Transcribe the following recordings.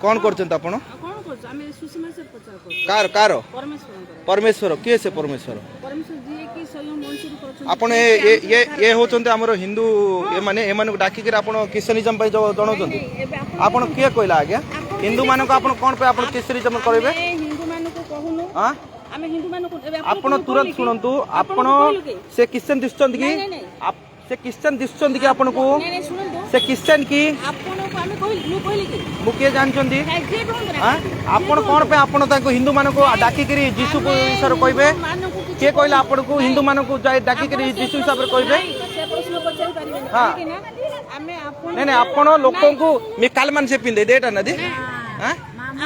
कौन करछन आपण कौन करछ आमे सुषमा से प्रचार कर कार कार परमेश्वर परमेश्वर किए से परमेश्वर परमेश्वर जी की स्वयं मंजूर करछ आपण ये होचंते हमर हिंदू ए माने ए माने डाकी के आपण क्रिश्चियनिज्म पे जणौचंती आपण किए कहला आज्ञा हिंदू मान को आपण कोन पे आपण क्रिश्चियनिज्म करबे हिंदू मान को कहूनु हां आमे हिंदू मान को आपण तुरंत सुनंतु आपण से क्रिश्चियन दिसचंत की से क्रिश्चियन दिसचंत की आपण को से क्रिश्चियन की आपण को आमे कहली की मुके जानचंती हां आपण कोन पे आपण ताको हिंदू मान को डाकी करी यीशु सर कहबे के कहला आपण को हिंदू मान को जाय डाकी करी यीशु सर कहबे से प्रश्न पचारि परिबे हां कि ना आमे आपण नहीं आपण लोगों को मी काल मान से पिंदे देटा नदी हां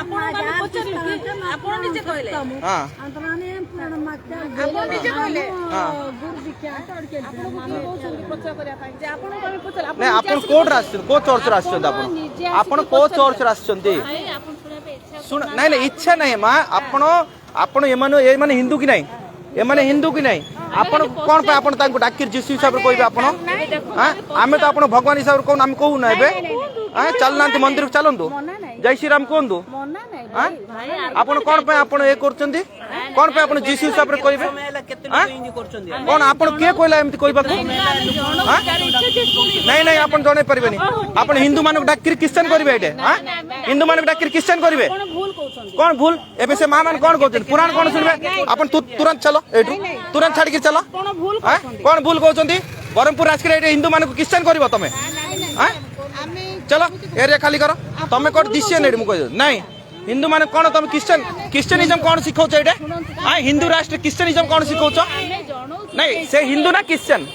आपण मान पचारि आपण निजे कहले हां अंतराने आपण निजे कहले हां गुरु दीक्षा आपण को प्रचार करिया पाई जे आपण को पचार नहीं आपण कोड राष्ट्र को चर्च राष्ट्र आपण को चर्च राष्ट्रंती सुन नहीं नहीं इच्छा नहीं मां आपण आपण ए माने हिंदू की नहीं ए माने हिंदू की नहीं आपण कोन पे आपण तांको डाकिर जीसु हिसाब रे कहबे आपण हां आमे तो आपण भगवान हिसाब रे कोन हम कहू ना एबे हां चलनांत मंदिर चलंतु जय श्री राम कोंदु हां आपण कोन पे आपण ए करचंदी कोन पे आपण जीसु हिसाब रे कहबे कोन आपण के कहला एमति कहबा हां नहीं नहीं आपण जणे परबेनी आपण हिंदू मानक डाकिर क्रिश्चियन करबे एटे हां हिंदू मानक डाकिर क्रिश्चियन करबे कौन भूल एबे से मां मान कोन कहछन पुराण कोन सुनबे आपण तुरंत चलो एटू तुरंत छाड़ के चलो कौन भूल कहछंती बरमपुर राजकीय एटे हिंदू मानक क्रिश्चियन करबो तमे हां चलो एरिया खाली करो तमे कोड डिसीजन एटे मु कह नहीं हिंदू माने कोन तमे क्रिश्चियनिज्म कोन सिखौछ एटे हां हिंदू राष्ट्र क्रिश्चियनिज्म कोन सिखौछ नहीं से हिंदू ना क्रिश्चियन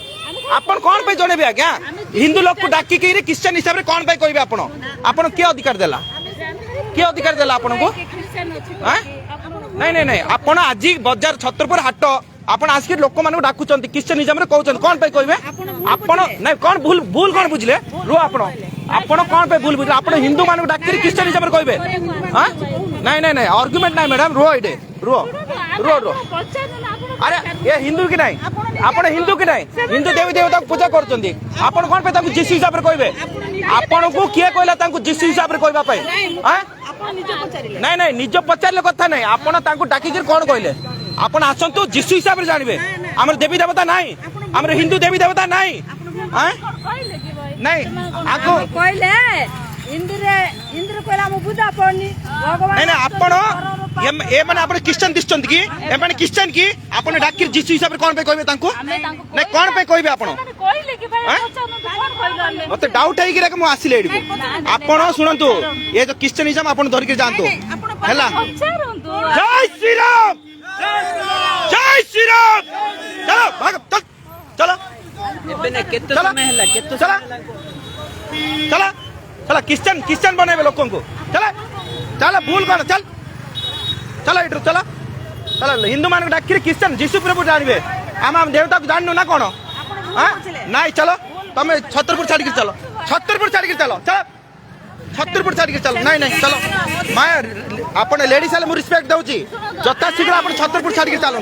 आपण कोन पे जणेबे आज्ञा हिंदू लोग को डाकी के क्रिश्चियन हिसाब रे कोन पे कहबे आपण आपण के अधिकार देला के अधिकार देला आपण को हां नहीं नहीं नहीं आपण आज बाजार छतरपुर हाट आपण आसके लोक मानू डाकुचंती क्रिश्चियनिज्म रे कहउचन कोन पे कहबे आपण नहीं कोन भूल भूल कोन बुझले रो आपण कोन पे भूल बुझले आपण हिंदू मानू डाकी क्रिश्चियनिज्म रे कहबे हां नहीं नहीं नहीं आर्गुमेंट नहीं मैडम रो इडे रो रो रो अरे ये हिंदू की नहीं आपण हिंदू की नहीं हिंदू देवी देवता पूजा करचंती आपण कोन पे ताकू जीसु हिसाब रे कहबे आपण को किए कहला ताकू जीसु हिसाब रे कहबा पई हां नहीं नहीं निज पचारले कथा नहीं आपण ताकू डाकी के कोन कहले आपण आसंतु जीसु हिसाब रे जानबे हमर देवी देवता नहीं हमर हिंदू देवी देवता नहीं हां नहीं आको कहले इंद्र कहला हम बुझा पड़नी भगवान नहीं नहीं आपण ए माने आपण क्रिश्चियन दिसचंत की ए माने क्रिश्चियन की आपण डाकिर जीसु हिसाब रे कोन पे कहबे तांको नहीं कोन पे कहबे आपण कहले कि भाई कोन कहले मते डाउट है कि मु आसिले एडू आपण सुनंतु ये जो क्रिश्चियनिज्म आपण धर के जानतो हैला जय श्री राम जय श्री राम चलो भाग चलो एबे ने केतो समय हला केतो चला चला चला क्रिश्चियन क्रिश्चियन बनेबे लोगों को चला चला भूल कोन चल चला इधर चला चला हिंदू मान डाकिर क्रिश्चियन जीसु प्रभु जानबे हम देवता को जाननु ना कोन हां नहीं चलो तमे छतरपुर छाड़ के चलो छतरपुर छाड़ के चलो चल छतरपुर छाड़ के चलो नहीं नहीं चलो मैं आपण लेडीज वाले मु रिस्पेक्ट दउची जता शीघ्र आपण छतरपुर छाड़ के चलो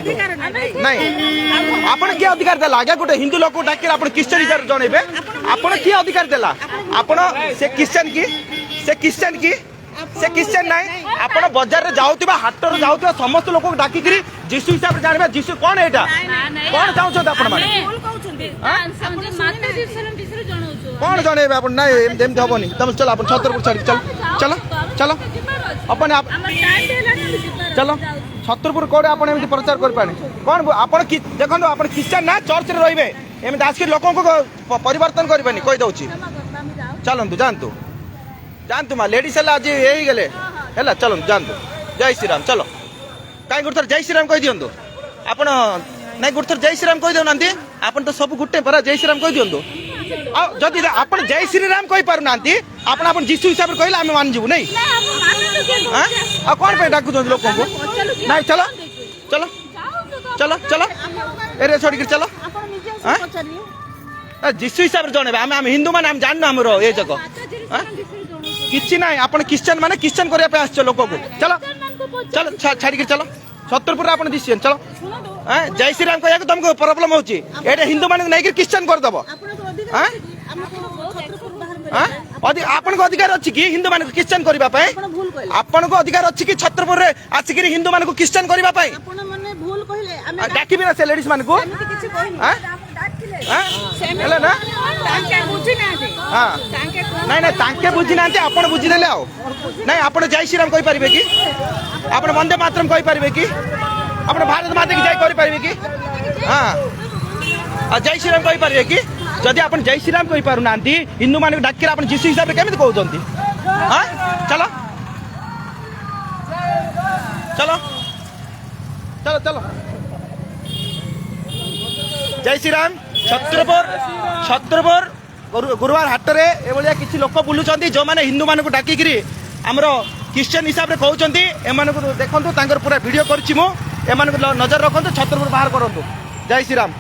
नहीं आपण के अधिकार देला आगे गोटे हिंदू लोक को डाकिर आपण क्रिश्चियन हिसाब जणेबे आपण के अधिकार देला आपण से क्रिश्चियन की से क्रिश्चियन नहीं आपण बाजार रे जाउतिबा हाट रे जाउतिबा समस्त लोक को डाकी करी जीसु हिसाब रे जानबे जीसु कोन एटा कोन चाहछो आपण माने कौन जणेबे आपण नाही एमते हबनी तुम चलो आपण छतरपुर छाड़ चल चलो चलो अपन आप चलो छतरपुर कोडे आपण एमते प्रचार कर पानी कोन आपण की देखन आपण क्रिश्चियन ना चर्च रे रहिबे एमते आज के लोगों को परिवर्तन करबेनी कहि दउची चलंतु जानतु मा लेडीज हला आज एही गेले हला चलंतु जानतु जय श्री राम चलो काई गुरथर जय श्री राम कहि दियंतु आपण नहीं गुरथर जय श्री राम कहि देउनांती आपण तो सब गुटे पर जय श्री राम कहि दियंतु जदि आपण जय श्री राम कहि पारु नांती आपण जीसु हिसाब रे कहले हम मान जीवु नहीं हां कोन पे डाकु लोगों को नहीं चलो चलो चलो चलो एरिया छोड़ के चलो हां जीसु हिसाब रे जणे हम हिंदू माने हम जानना हमरो ए जगह हां किछि नहीं आपण क्रिश्चियन माने क्रिश्चियन करिया पे आछो लोगों को चलो चलो छाड़ के चलो छतरपुर आपण डिसीजन चलो हां जय श्री राम कहया तुमको प्रॉब्लम होची एटा हिंदू माने नहीं कि क्रिश्चियन कर दबो हां हां ଆପଣଙ୍କ ଅଧିକାର ଅଛି କି ହିନ୍ଦୁ ମାନଙ୍କୁ ଖ୍ରୀଷ୍ଟିଆନ କରିବା ପାଇଁ? ଆପଣ ଭୁଲ କହିଲେ ଆପଣଙ୍କ ଅଧିକାର ଅଛି କି ଛତ୍ରପୁରରେ ଆସିକିରି ହିନ୍ଦୁ ମାନଙ୍କୁ ଖ୍ରୀଷ୍ଟିଆନ କରିବା ପାଇଁ? ଆପଣ ମାନେ ଭୁଲ କହିଲେ ଆମେ ଡାକିବି ନା ସେ ଲେଡିଜ ମାନଙ୍କୁ? ଏମିତି କିଛି କହିନି ଆଁ? ଡାକିଲେ ହେଲା ନା? ତାଙ୍କେ ବୁଝି ନାହାନ୍ତି ହଁ ତାଙ୍କେ ନାଇଁ ନାଇଁ ତାଙ୍କେ ବୁଝି ନାହାନ୍ତି, ଆପଣ ବୁଝିଦେଲେ ଆଉ। ନାଇଁ ଆପଣ ଜୟ ଶ୍ରୀରାମ କହିପାରିବେ କି? ଆପଣ ବନ୍ଦେ ମାତରମ୍ କହିପାରିବେ କି? ଆପଣ ଭାରତ ମାତା କି ଜୟ କରିପାରିବେ କି? ହଁ ଜୟ ଶ୍ରୀରାମ କହିପାରିବେ କି? ଯଦି ଆପଣ ଜୟ ଶ୍ରୀରାମ କହିପାରୁନାହାନ୍ତି ହିନ୍ଦୁ ମାନଙ୍କୁ ଡାକିଲେ ଆପଣ ଯୀଶୁ ହିସାବରେ କେମିତି କହୁଛନ୍ତି? ହଁ ଚାଲ ଚାଲ ଚାଲ ଚାଲ ଜୟ ଶ୍ରୀରାମ। ଛତ୍ରପୁର ଗୁରୁବାର ହାଟରେ ଏଭଳିଆ କିଛି ଲୋକ ବୁଲୁଛନ୍ତି ଯେଉଁମାନେ ହିନ୍ଦୁ ମାନଙ୍କୁ ଡାକିକିରି ଆମର ଖ୍ରୀଷ୍ଟିଆନ ହିସାବରେ କହୁଛନ୍ତି। ଏମାନଙ୍କୁ ଦେଖନ୍ତୁ, ତାଙ୍କର ପୁରା ଭିଡ଼ିଓ କରିଛି ମୁଁ, ଏମାନଙ୍କୁ ନଜର ରଖନ୍ତୁ, ଛତ୍ରପୁର ବାହାର କରନ୍ତୁ। ଜୟ ଶ୍ରୀରାମ।